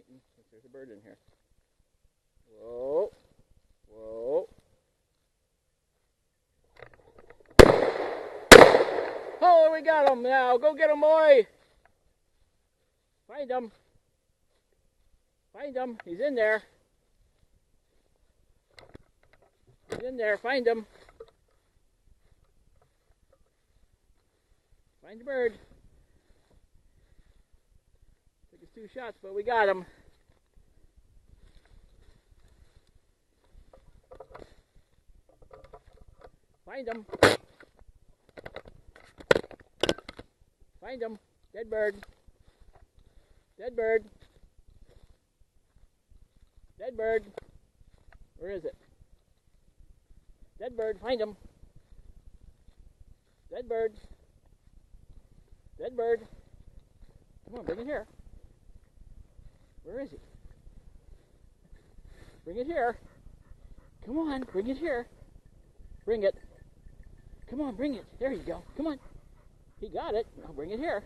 waiting. There's a bird in here. Whoa. Whoa. Oh, we got him now. Go get him, boy. Find him. Find him. He's in there. He's in there. Find him. Find the bird. Took us 2 shots, but we got him. Find him. Find him. Dead bird. Dead bird. Dead bird. Where is it? Dead bird. Find him. Dead bird. Dead bird. Come on, bring it here. Where is he? Bring it here. Come on, bring it here. Bring it. Come on, bring it. There you go. Come on. He got it. Now bring it here.